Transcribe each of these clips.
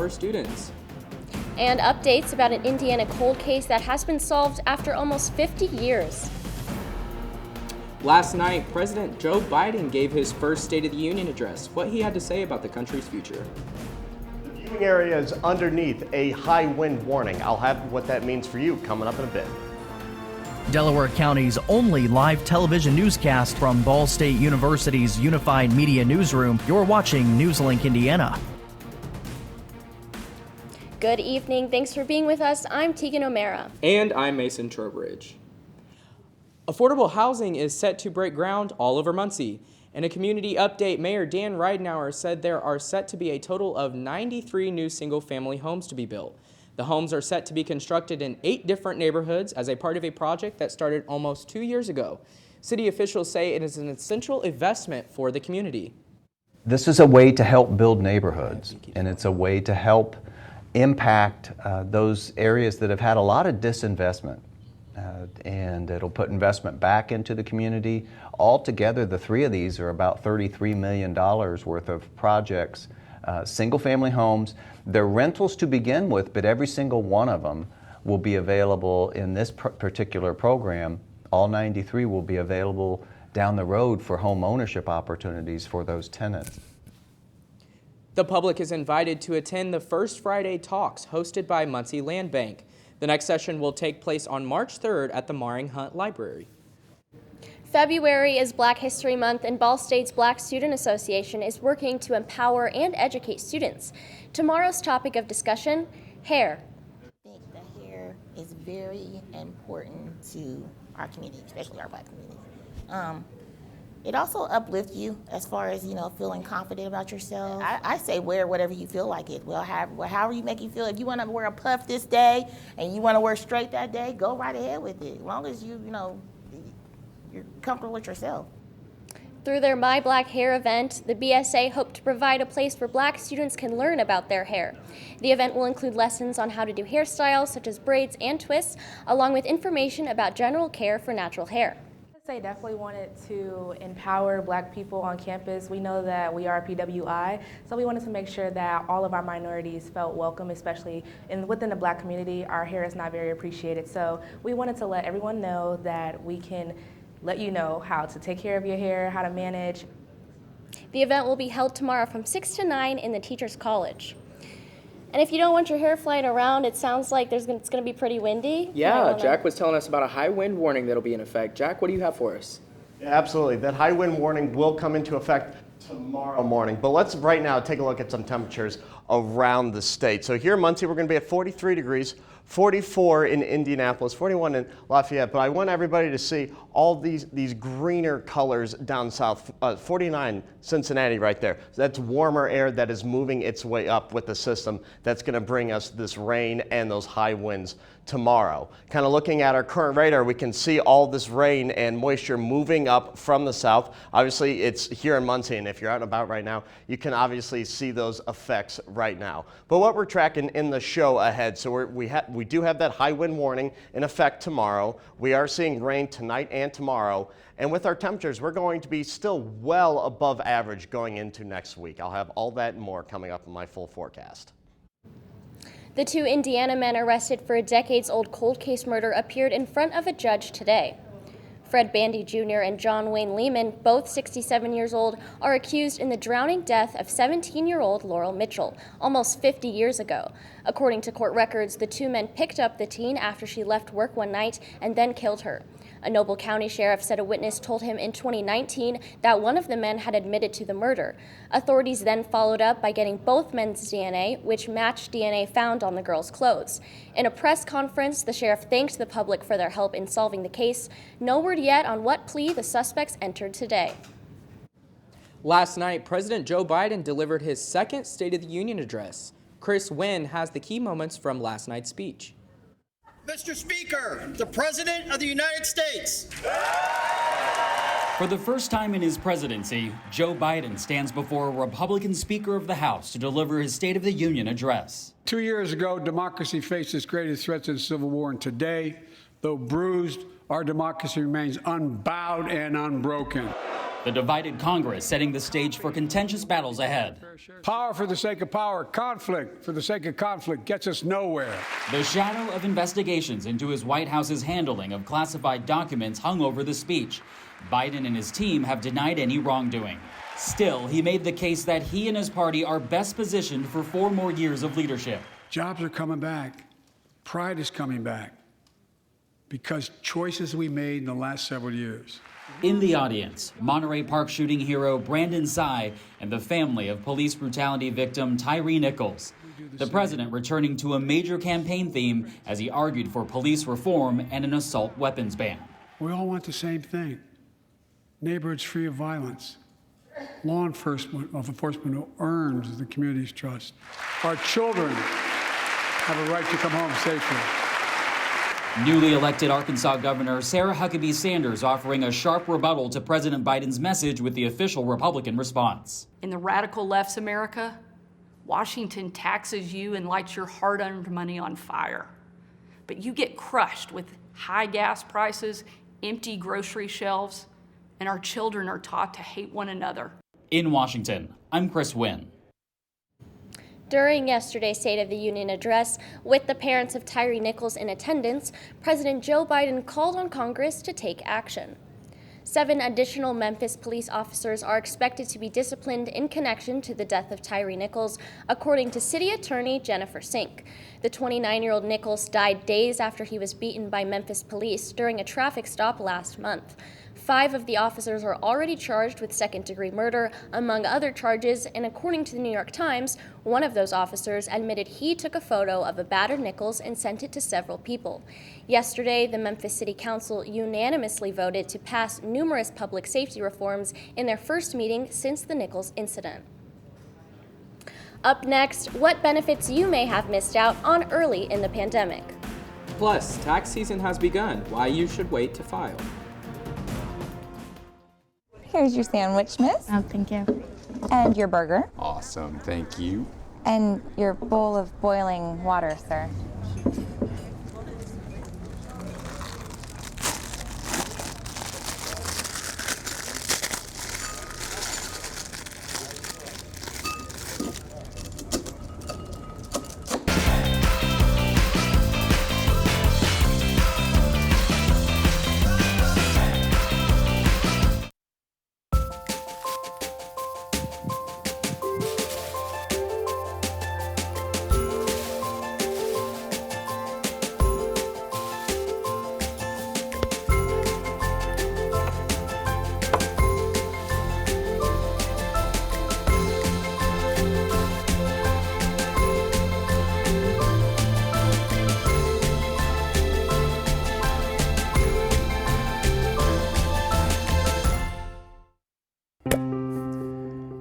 empower students. And updates about an Indiana cold case that has been solved after almost 50 years. Last night, President Joe Biden gave his first State of the Union address, what he had to say about the country's future. The viewing area is underneath a high wind warning. I'll have what that means for you coming up in a bit. Delaware County's only live television newscast from Ball State University's Unified Media Newsroom. You're watching NewsLink Indiana. Good evening. Thanks for being with us. I'm Tegan O'Mara. And I'm Mason Trowbridge. Affordable housing is set to break ground all over Muncie. In a community update, Mayor Dan Ridenour said there are set to be a total of 93 new single-family homes to be built. The homes are set to be constructed in 8 different neighborhoods as a part of a project that started almost 2 years ago. City officials say it is an essential investment for the community. This is a way to help build neighborhoods, and it's a way to help impact those areas that have had a lot of disinvestment. And it'll put investment back into the community. Altogether, the 3 of these are about $33 million worth of projects, single-family homes. They're rentals to begin with, but every single one of them will be available in this particular program. All 93 will be available down the road for home ownership opportunities for those tenants. The public is invited to attend the First Friday Talks hosted by Muncie Land Bank. The next session will take place on March 3rd at the Maring Hunt Library. February is Black History Month, and Ball State's Black Student Association is working to empower and educate students. Tomorrow's topic of discussion, hair. I think that hair is very important to our community, especially our Black community. It also uplifts you as far as, feeling confident about yourself. I say wear whatever you feel like it. However you make you feel. If you want to wear a puff this day and you want to wear straight that day, go right ahead with it. As long as you're comfortable with yourself. Through their My Black Hair event, the BSA hoped to provide a place where Black students can learn about their hair. The event will include lessons on how to do hairstyles such as braids and twists, along with information about general care for natural hair. I definitely wanted to empower Black people on campus. We know that we are PWI, so we wanted to make sure that all of our minorities felt welcome, especially within the Black community. Our hair is not very appreciated, so we wanted to let everyone know that we can let you know how to take care of your hair, how to manage. The event will be held tomorrow from 6 to 9 in the Teachers College. And if you don't want your hair flying around, it sounds like it's going to be pretty windy. Yeah, Jack was telling us about a high wind warning that'll be in effect. Jack, what do you have for us? Yeah, absolutely. That high wind warning will come into effect tomorrow morning. But let's right now take a look at some temperatures around the state. So here in Muncie, we're going to be at 43 degrees, 44 in Indianapolis, 41 in Lafayette. But I want everybody to see all these greener colors down south. 49 Cincinnati right there. So that's warmer air that is moving its way up with the system that's going to bring us this rain and those high winds tomorrow. Kind of looking at our current radar, we can see all this rain and moisture moving up from the south. Obviously, it's here in Muncie, and if you're out and about right now, you can obviously see those effects right now. But what we're tracking in the show ahead, so we do have that high wind warning in effect tomorrow. We are seeing rain tonight and tomorrow. And with our temperatures, we're going to be still well above average going into next week. I'll have all that and more coming up in my full forecast. The 2 Indiana men arrested for a decades-old cold case murder appeared in front of a judge today. Fred Bandy Jr. and John Wayne Lehman, both 67 years old, are accused in the drowning death of 17-year-old Laurel Mitchell, almost 50 years ago. According to court records, the 2 men picked up the teen after she left work one night and then killed her. A Noble County sheriff said a witness told him in 2019 that one of the men had admitted to the murder. Authorities then followed up by getting both men's DNA, which matched DNA found on the girl's clothes. In a press conference, the sheriff thanked the public for their help in solving the case. No word yet on what plea the suspects entered today. Last night, President Joe Biden delivered his second State of the Union address. Chris Wynn has the key moments from last night's speech. Mr. Speaker, the President of the United States. For the first time in his presidency, Joe Biden stands before a Republican Speaker of the House to deliver his State of the Union address. 2 years ago, democracy faced its greatest threat since the Civil War, and today, though bruised, our democracy remains unbowed and unbroken. The divided Congress setting the stage for contentious battles ahead. Power for the sake of power, conflict for the sake of conflict gets us nowhere. The shadow of investigations into his White House's handling of classified documents hung over the speech. Biden and his team have denied any wrongdoing. Still, he made the case that he and his party are best positioned for 4 more years of leadership. Jobs are coming back. Pride is coming back because choices we made in the last several years. In the audience, Monterey Park shooting hero Brandon Tsai and the family of police brutality victim Tyree Nichols. The president returning to a major campaign theme as he argued for police reform and an assault weapons ban. We all want the same thing. Neighborhoods free of violence. Law enforcement who earns the community's trust. Our children have a right to come home safely. Newly elected Arkansas Governor Sarah Huckabee Sanders offering a sharp rebuttal to President Biden's message with the official Republican response. In the radical left's America, Washington taxes you and lights your hard-earned money on fire. But you get crushed with high gas prices, empty grocery shelves, and our children are taught to hate one another. In Washington, I'm Chris Wynn. During yesterday's State of the Union address, with the parents of Tyree Nichols in attendance, President Joe Biden called on Congress to take action. 7 additional Memphis police officers are expected to be disciplined in connection to the death of Tyree Nichols, according to City Attorney Jennifer Sink. The 29-year-old Nichols died days after he was beaten by Memphis police during a traffic stop last month. 5 of the officers are already charged with second-degree murder, among other charges, and according to the New York Times, one of those officers admitted he took a photo of a battered Nichols and sent it to several people. Yesterday, the Memphis City Council unanimously voted to pass numerous public safety reforms in their first meeting since the Nichols incident. Up next, what benefits you may have missed out on early in the pandemic. Plus, tax season has begun. Why you should wait to file. Here's your sandwich, miss. Oh, thank you. And your burger. Awesome, thank you. And your bowl of boiling water, sir.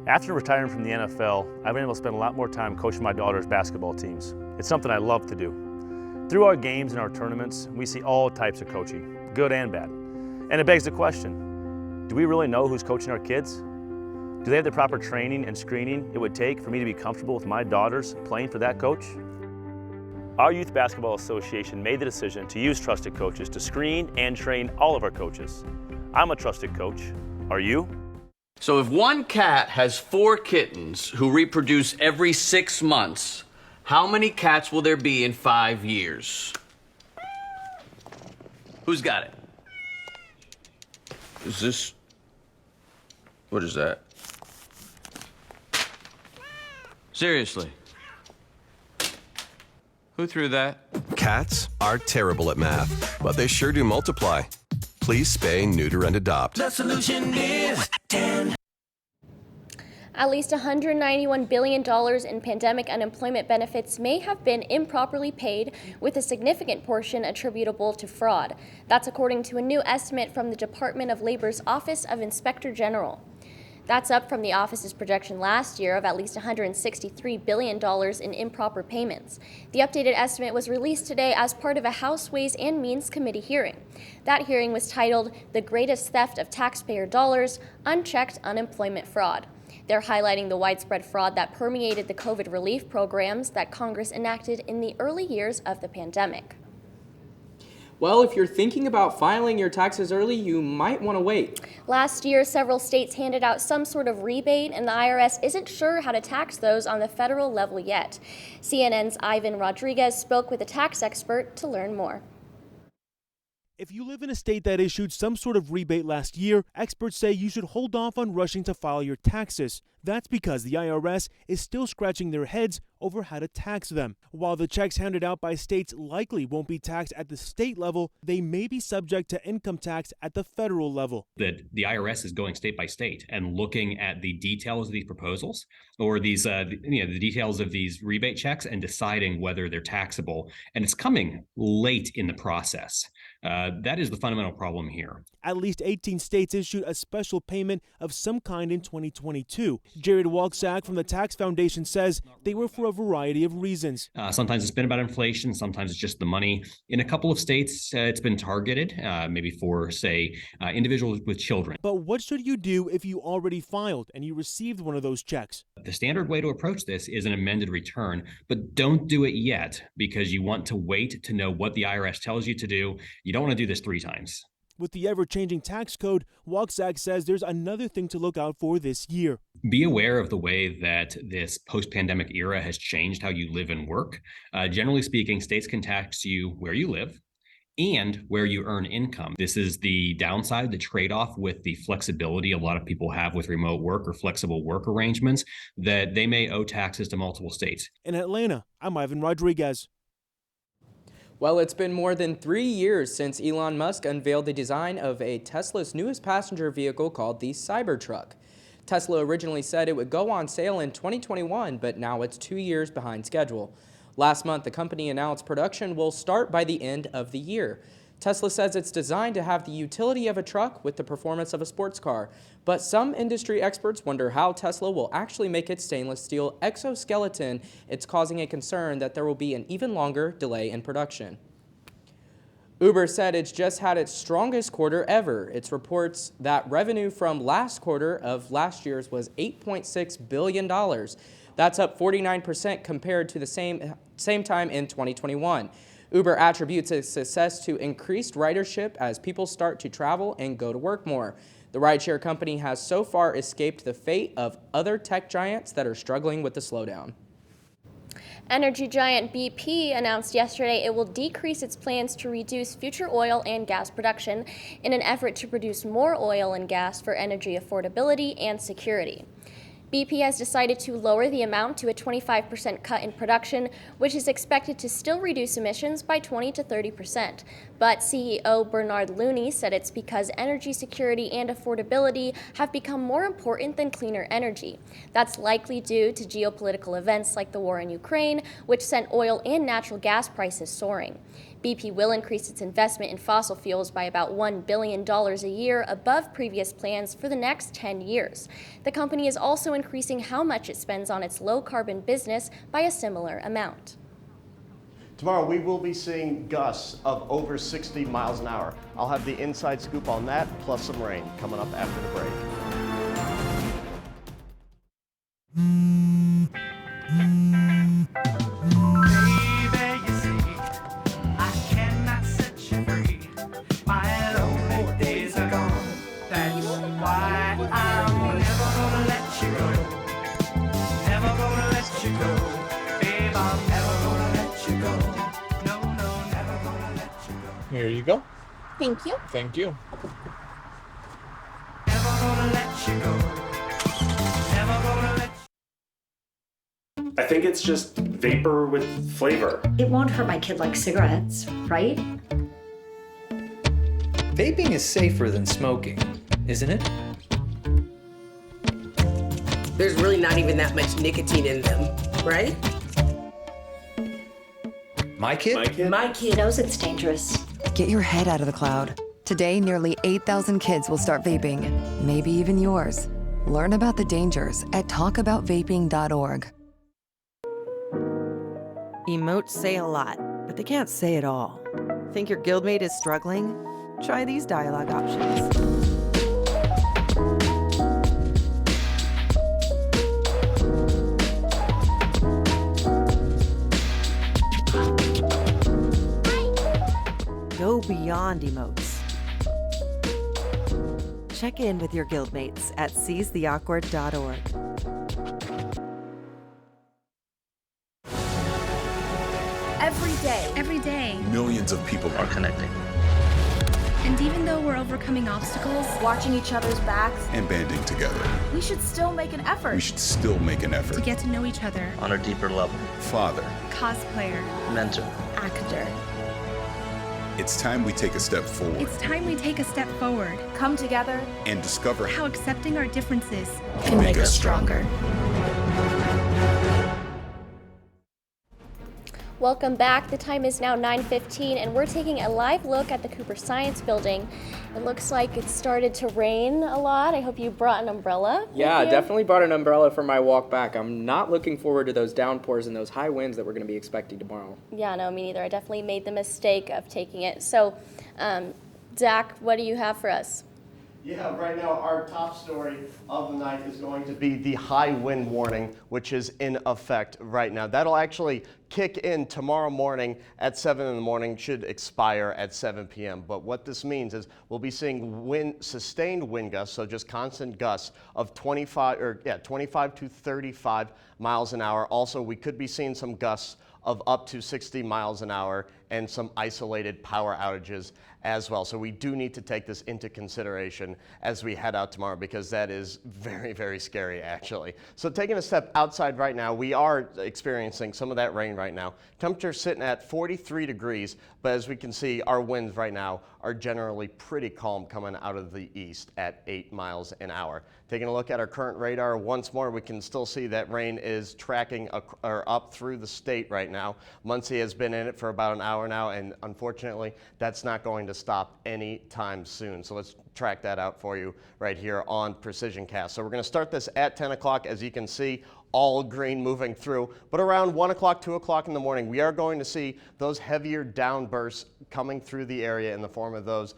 After retiring from the NFL, I've been able to spend a lot more time coaching my daughter's basketball teams. It's something I love to do. Through our games and our tournaments, we see all types of coaching, good and bad. And it begs the question, do we really know who's coaching our kids? Do they have the proper training and screening it would take for me to be comfortable with my daughters playing for that coach? Our Youth Basketball Association made the decision to use trusted coaches to screen and train all of our coaches. I'm a trusted coach. Are you? So if one cat has 4 kittens who reproduce every 6 months, how many cats will there be in 5 years? Who's got it? Is this... What is that? Seriously. Who threw that? Cats are terrible at math, but they sure do multiply. Please spay, neuter, and adopt. The solution is 10. At least $191 billion in pandemic unemployment benefits may have been improperly paid, with a significant portion attributable to fraud. That's according to a new estimate from the Department of Labor's Office of Inspector General. That's up from the office's projection last year of at least $163 billion in improper payments. The updated estimate was released today as part of a House Ways and Means Committee hearing. That hearing was titled, "The Greatest Theft of Taxpayer Dollars, Unchecked Unemployment Fraud." They're highlighting the widespread fraud that permeated the COVID relief programs that Congress enacted in the early years of the pandemic. Well, if you're thinking about filing your taxes early, you might want to wait. Last year, several states handed out some sort of rebate, and the IRS isn't sure how to tax those on the federal level yet. CNN's Ivan Rodriguez spoke with a tax expert to learn more. If you live in a state that issued some sort of rebate last year, experts say you should hold off on rushing to file your taxes. That's because the IRS is still scratching their heads over how to tax them. While the checks handed out by states likely won't be taxed at the state level, they may be subject to income tax at the federal level. That the IRS is going state by state and looking at the details of these proposals or these, the details of these rebate checks and deciding whether they're taxable. And it's coming late in the process. That is the fundamental problem here. At least 18 states issued a special payment of some kind in 2022. Jared Walczak from the Tax Foundation says they were for a variety of reasons. Sometimes it's been about inflation. Sometimes it's just the money. In a couple of states, it's been targeted, maybe for, say, individuals with children. But what should you do if you already filed and you received one of those checks? The standard way to approach this is an amended return, but don't do it yet because you want to wait to know what the IRS tells you to do. You don't want to do this 3 times. With the ever-changing tax code, Walczak says there's another thing to look out for this year. Be aware of the way that this post-pandemic era has changed how you live and work. Generally speaking, states can tax you where you live and where you earn income. This is the downside, the trade-off with the flexibility a lot of people have with remote work or flexible work arrangements, that they may owe taxes to multiple states. In Atlanta, I'm Ivan Rodriguez. Well, it's been more than 3 years since Elon Musk unveiled the design of a Tesla's newest passenger vehicle called the Cybertruck. Tesla originally said it would go on sale in 2021, but now it's 2 years behind schedule. Last month, the company announced production will start by the end of the year. Tesla says it's designed to have the utility of a truck with the performance of a sports car, but some industry experts wonder how Tesla will actually make its stainless steel exoskeleton. It's causing a concern that there will be an even longer delay in production. Uber said it's just had its strongest quarter ever. It reports that revenue from last quarter of last year's was $8.6 billion. That's up 49% compared to the same time in 2021. Uber attributes its success to increased ridership as people start to travel and go to work more. The rideshare company has so far escaped the fate of other tech giants that are struggling with the slowdown. Energy giant BP announced yesterday it will decrease its plans to reduce future oil and gas production in an effort to produce more oil and gas for energy affordability and security. BP has decided to lower the amount to a 25% cut in production, which is expected to still reduce emissions by 20 to 30%. But CEO Bernard Looney said it's because energy security and affordability have become more important than cleaner energy. That's likely due to geopolitical events like the war in Ukraine, which sent oil and natural gas prices soaring. BP will increase its investment in fossil fuels by about $1 billion a year above previous plans for the next 10 years. The company is also increasing how much it spends on its low-carbon business by a similar amount. Tomorrow we will be seeing gusts of over 60 miles an hour. I'll have the inside scoop on that, plus some rain coming up after the break. Here you go. Thank you. Thank you. I think it's just vapor with flavor. It won't hurt my kid like cigarettes, right? Vaping is safer than smoking, isn't it? There's really not even that much nicotine in them, right? My kid? My kid knows it's dangerous. Get your head out of the cloud. Today, nearly 8,000 kids will start vaping, maybe even yours. Learn about the dangers at talkaboutvaping.org. Emotes say a lot, but they can't say it all. Think your guildmate is struggling? Try these dialogue options. go beyond emotes. Check in with your guildmates at seizetheawkward.org. Every day, Millions of people are connecting and even though we're overcoming obstacles, watching each other's backs, and banding together. we should still make an effort. We should still make an effort to get to know each other, On a deeper level. Father, cosplayer, Mentor. Actor. it's time we take a step forward it's time we take a step forward. Come together. and discover How accepting our differences can make us stronger. Welcome back. The time is now 9:15 and we're taking a live look at the Cooper Science Building. It looks like it started to rain a lot. I hope you brought an umbrella. Yeah, definitely brought an umbrella for my walk back. I'm not looking forward to those downpours and those high winds that we're going to be expecting tomorrow. Yeah, no, me neither. I definitely made the mistake of taking it. So, Zach, what do you have for us? Yeah, right now our top story of the night is going to be the high wind warning, which is in effect right now. That'll actually kick in tomorrow morning at 7 in the morning, should expire at 7 p.m. But what this means is we'll be seeing sustained wind gusts, so just constant gusts of 25 to 35 miles an hour. Also, we could be seeing some gusts of up to 60 miles an hour and some isolated power outages as well. So we do need to take this into consideration as we head out tomorrow, because that is very, very scary actually. So taking a step outside right now, we are experiencing some of that rain right now. Temperature sitting at 43 degrees, but as we can see, our winds right now are generally pretty calm coming out of the east at 8 miles an hour. Taking a look at our current radar once more, we can still see that rain is tracking up through the state right now. Muncie has been in it for about an hour now, and unfortunately, that's not going to stop anytime soon. So let's track that out for you right here on Precision Cast. So we're going to start this at 10 o'clock. As you can see, all green moving through, but around 1 o'clock, 2 o'clock in the morning, we are going to see those heavier downbursts coming through the area in the form of those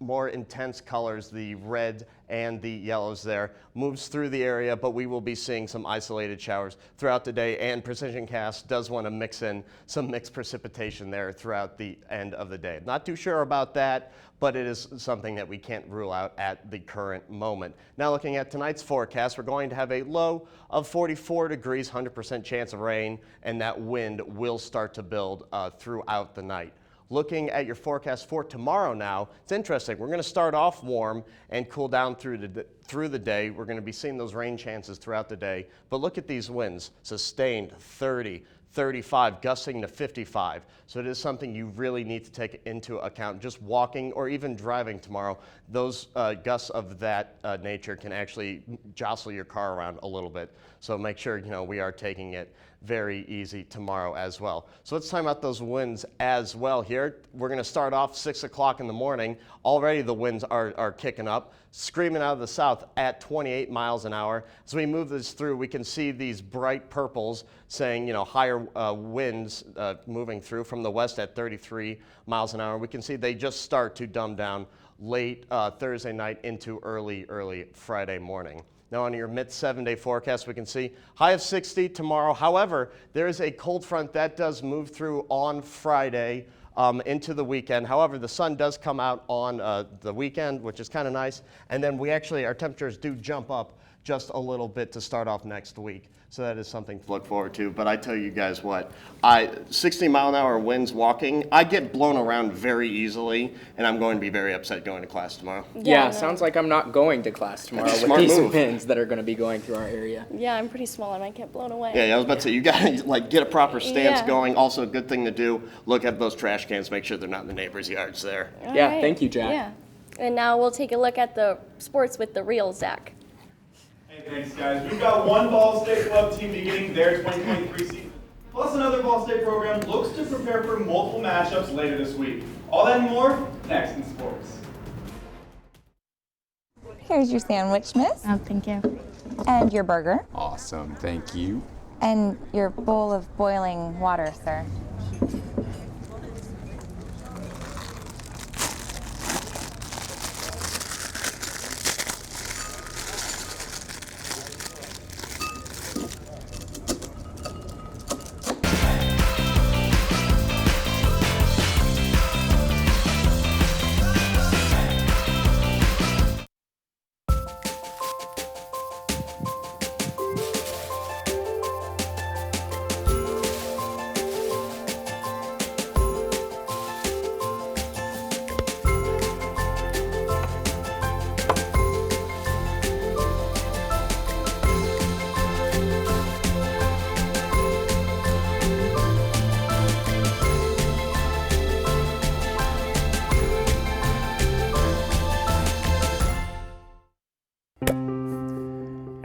more intense colors, the red and the yellows there, moves through the area, but we will be seeing some isolated showers throughout the day, and Precision Cast does want to mix in some mixed precipitation there throughout the end of the day. Not too sure about that, but it is something that we can't rule out at the current moment. Now looking at tonight's forecast, we're going to have a low of 44 degrees, 100% chance of rain, and that wind will start to build throughout the night. Looking at your forecast for tomorrow now, it's interesting. We're going to start off warm and cool down through the day. We're going to be seeing those rain chances throughout the day. But look at these winds, sustained 30, 35, gusting to 55. So it is something you really need to take into account. Just walking or even driving tomorrow, those gusts of that nature can actually jostle your car around a little bit. So make sure we are taking it very easy tomorrow as well. So let's time out those winds as well here. We're going to start off 6 o'clock in the morning. Already the winds are kicking up, screaming out of the south at 28 miles an hour. As we move this through, we can see these bright purples saying, higher winds moving through from the west at 33 miles an hour. We can see they just start to dumb down late Thursday night into early Friday morning. Now on your mid 7-day forecast, we can see high of 60 tomorrow. However, there is a cold front that does move through on Friday into the weekend. However, the sun does come out on the weekend, which is kind of nice. And then our temperatures do jump up just a little bit to start off next week. So that is something to look forward to. But I tell you guys what, 60 mile an hour winds walking, I get blown around very easily, and I'm going to be very upset going to class tomorrow. Yeah, sounds like I'm not going to class tomorrow with these winds that are going to be going through our area. Yeah, I'm pretty small. I might get blown away. Yeah, I was about to say, you got to get a proper stance going. Also, a good thing to do, look at those trash cans, make sure they're not in the neighbors' yards there. All right. Thank you, Jack. Yeah. And now we'll take a look at the sports with the real Zach. Thanks, guys. We've got one Ball State Club team beginning their 2023 season. Plus, another Ball State program looks to prepare for multiple matchups later this week. All that and more next in sports. Here's your sandwich, miss. Oh, thank you. And your burger. Awesome, thank you. And your bowl of boiling water, sir.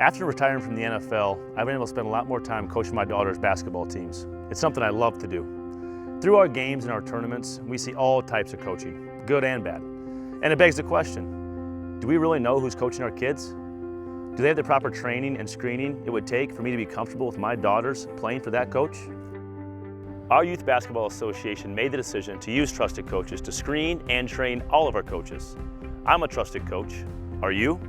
After retiring from the NFL, I've been able to spend a lot more time coaching my daughter's basketball teams. It's something I love to do. Through our games and our tournaments, we see all types of coaching, good and bad. And it begs the question, do we really know who's coaching our kids? Do they have the proper training and screening it would take for me to be comfortable with my daughters playing for that coach? Our Youth Basketball Association made the decision to use trusted coaches to screen and train all of our coaches. I'm a trusted coach. Are you?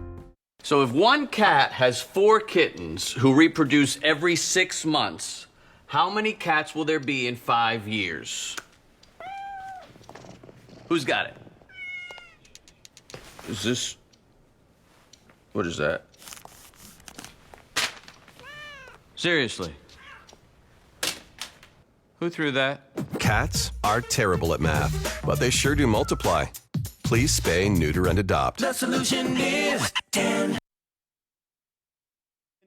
So if one cat has 4 kittens who reproduce every 6 months, how many cats will there be in 5 years? Who's got it? Is this... What is that? Seriously? Who threw that? Cats are terrible at math, but they sure do multiply. Please spay, neuter, and adopt. The solution is 10.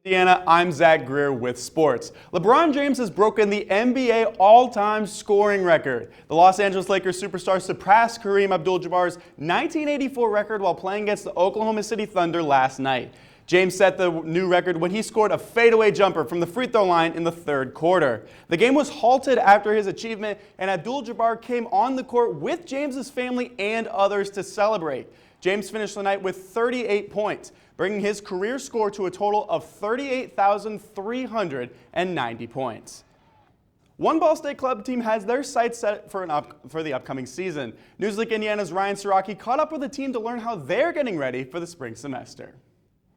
Indiana, I'm Zach Greer with sports. LeBron James has broken the NBA all-time scoring record. The Los Angeles Lakers superstar surpassed Kareem Abdul-Jabbar's 1984 record while playing against the Oklahoma City Thunder last night. James set the new record when he scored a fadeaway jumper from the free throw line in the third quarter. The game was halted after his achievement, and Abdul-Jabbar came on the court with James's family and others to celebrate. James finished the night with 38 points, bringing his career score to a total of 38,390 points. One Ball State club team has their sights set for the upcoming season. NewsLink Indiana's Ryan Siraki caught up with the team to learn how they're getting ready for the spring semester.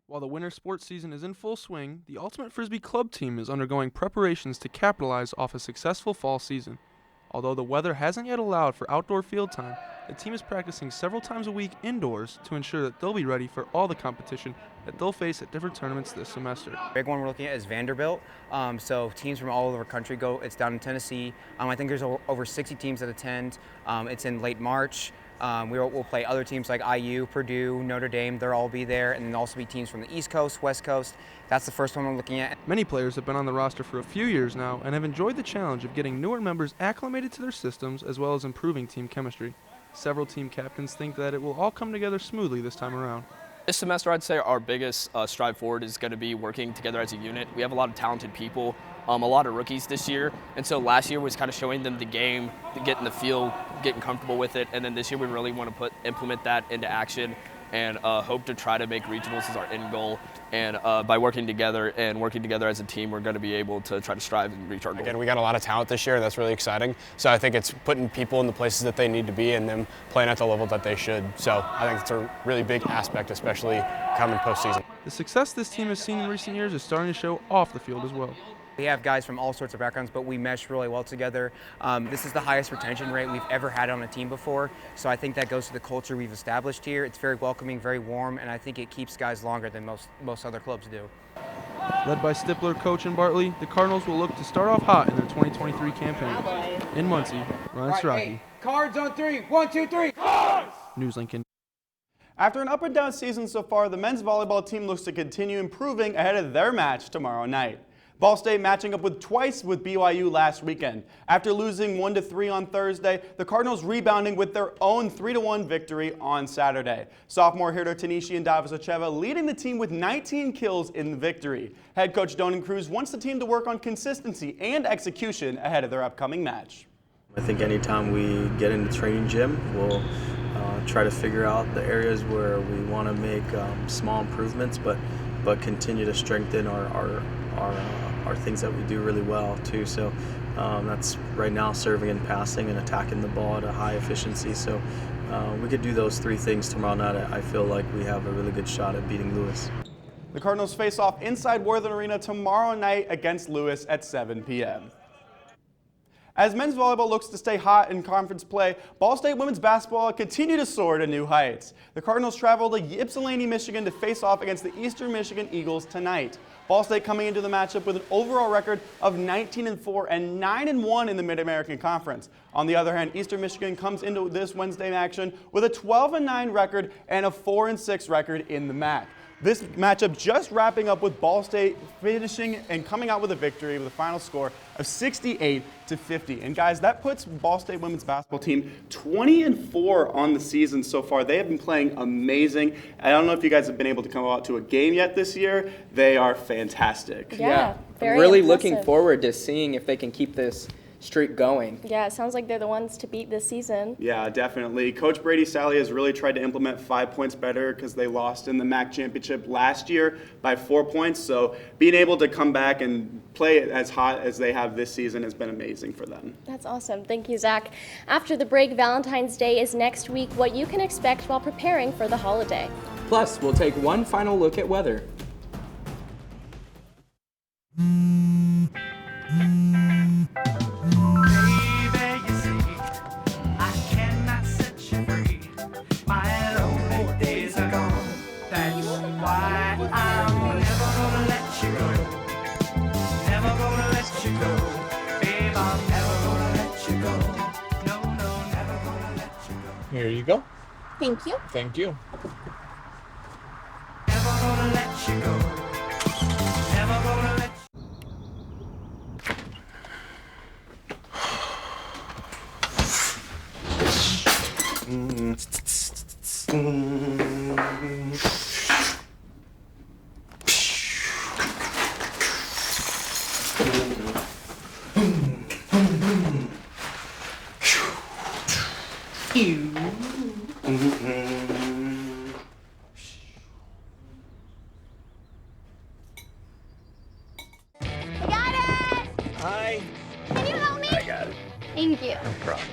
While the winter sports season is in full swing, the Ultimate Frisbee Club team is undergoing preparations to capitalize off a successful fall season. Although the weather hasn't yet allowed for outdoor field time, the team is practicing several times a week indoors to ensure that they'll be ready for all the competition that they'll face at different tournaments this semester. Big one we're looking at is Vanderbilt. So teams from all over the country go. It's down in Tennessee. I think there's over 60 teams that attend. It's in late March. We'll play other teams like IU, Purdue, Notre Dame. They'll all be there, and then also be teams from the East Coast, West Coast. That's the first one we're looking at. Many players have been on the roster for a few years now and have enjoyed the challenge of getting newer members acclimated to their systems as well as improving team chemistry. Several team captains think that it will all come together smoothly this time around. This semester, I'd say our biggest stride forward is going to be working together as a unit. We have a lot of talented people, a lot of rookies this year, and so last year was kind of showing them the game, getting the feel, getting comfortable with it, and then this year we really want to implement that into action and hope to try to make regionals as our end goal. And by working together as a team, we're going to be able to try to strive and reach our goal. Again, we got a lot of talent this year. That's really exciting. So I think it's putting people in the places that they need to be and them playing at the level that they should. So I think it's a really big aspect, especially coming postseason. The success this team has seen in recent years is starting to show off the field as well. We have guys from all sorts of backgrounds, but we mesh really well together. This is the highest retention rate we've ever had on a team before, so I think that goes to the culture we've established here. It's very welcoming, very warm, and I think it keeps guys longer than most other clubs do. Led by Stippler, coach, and Bartley, the Cardinals will look to start off hot in their 2023 campaign. In Muncie, Ryan Siraki. Cards on 3. 1, 2, 3. Cards! NewsLink. After an up-and-down season so far, the men's volleyball team looks to continue improving ahead of their match tomorrow night. Ball State matching up twice with BYU last weekend. After losing 1-3 on Thursday, the Cardinals rebounding with their own 3-1 victory on Saturday. Sophomore hitter Tanishian Davosacheva leading the team with 19 kills in the victory. Head coach Donan Cruz wants the team to work on consistency and execution ahead of their upcoming match. I think anytime we get in the training gym, we'll try to figure out the areas where we want to make small improvements, but continue to strengthen our things that we do really well too. So that's right now serving and passing and attacking the ball at a high efficiency. So we could do those 3 things tomorrow night. I feel like we have a really good shot at beating Lewis. The Cardinals face off inside Worthen Arena tomorrow night against Lewis at 7 p.m. As men's volleyball looks to stay hot in conference play, Ball State women's basketball continue to soar to new heights. The Cardinals travel to Ypsilanti, Michigan to face off against the Eastern Michigan Eagles tonight. Ball State coming into the matchup with an overall record of 19-4 and 9-1 in the Mid-American Conference. On the other hand, Eastern Michigan comes into this Wednesday action with a 12-9 record and a 4-6 record in the MAC. This matchup just wrapping up with Ball State finishing and coming out with a victory with a final score of 68-50. And guys, that puts Ball State women's basketball team 20-4 on the season so far. They have been playing amazing. I don't know if you guys have been able to come out to a game yet this year. They are fantastic. Yeah, very I'm really impressive. looking forward to seeing if they can keep this streak going. Yeah, it sounds like they're the ones to beat this season. Yeah, definitely. Coach Brady Sally has really tried to implement 5 points better because they lost in the MAC championship last year by 4 points. So being able to come back and play as hot as they have this season has been amazing for them. That's awesome. Thank you, Zach. After the break, Valentine's Day is next week. What you can expect while preparing for the holiday. Plus, we'll take one final look at weather. Here you go. Thank you. Thank you. Hi. Can you help me? I got it. Thank you. No problem.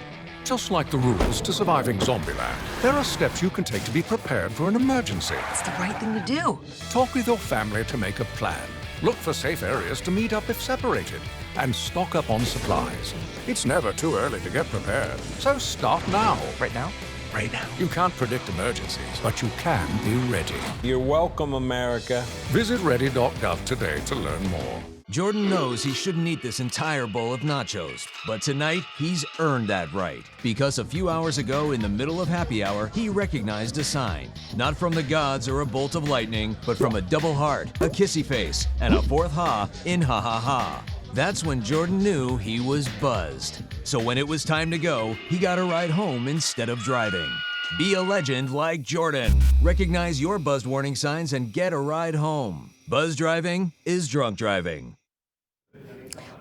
Just like the rules to surviving Zombieland, there are steps you can take to be prepared for an emergency. It's the right thing to do. Talk with your family to make a plan. Look for safe areas to meet up if separated. And stock up on supplies. It's never too early to get prepared, so start now. Right now? Right now. You can't predict emergencies, but you can be ready. You're welcome, America. Visit ready.gov today to learn more. Jordan knows he shouldn't eat this entire bowl of nachos, but tonight he's earned that right. Because a few hours ago, in the middle of happy hour, he recognized a sign. Not from the gods or a bolt of lightning, but from a double heart, a kissy face, and a fourth ha in ha ha ha. That's when Jordan knew he was buzzed. So when it was time to go, he got a ride home instead of driving. Be a legend like Jordan. Recognize your buzzed warning signs and get a ride home. Buzz driving is drunk driving.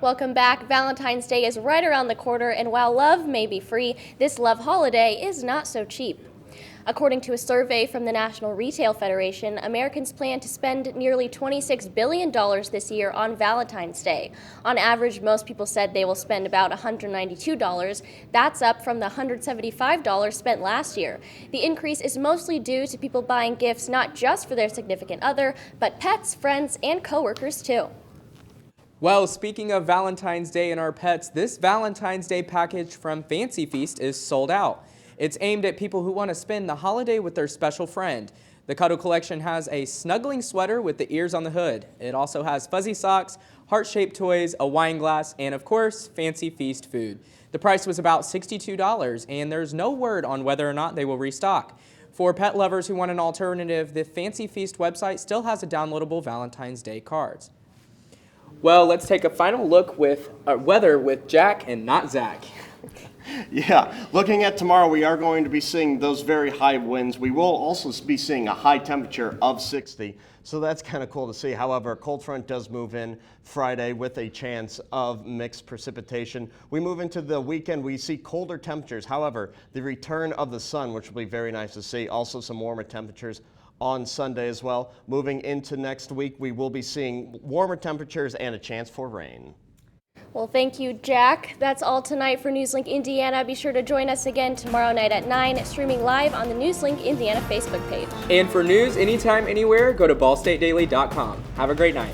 Welcome back. Valentine's Day is right around the corner, and while love may be free, this love holiday is not so cheap. According to a survey from the National Retail Federation, Americans plan to spend nearly $26 billion this year on Valentine's Day. On average, most people said they will spend about $192. That's up from the $175 spent last year. The increase is mostly due to people buying gifts not just for their significant other, but pets, friends, and coworkers too. Well, speaking of Valentine's Day and our pets, this Valentine's Day package from Fancy Feast is sold out. It's aimed at people who want to spend the holiday with their special friend. The Cuddle Collection has a snuggling sweater with the ears on the hood. It also has fuzzy socks, heart-shaped toys, a wine glass, and of course, Fancy Feast food. The price was about $62, and there's no word on whether or not they will restock. For pet lovers who want an alternative, the Fancy Feast website still has a downloadable Valentine's Day cards. Well, let's take a final look with weather with Jack and not Zach. Yeah, looking at tomorrow, we are going to be seeing those very high winds. We will also be seeing a high temperature of 60, so that's kind of cool to see. However, a cold front does move in Friday with a chance of mixed precipitation. We move into the weekend, we see colder temperatures. However, the return of the sun, which will be very nice to see, also some warmer temperatures on Sunday as well. Moving into next week, we will be seeing warmer temperatures and a chance for rain. Well, thank you, Jack. That's all tonight for NewsLink Indiana. Be sure to join us again tomorrow night at 9, streaming live on the NewsLink Indiana Facebook page. And for news anytime, anywhere, go to ballstatedaily.com. Have a great night.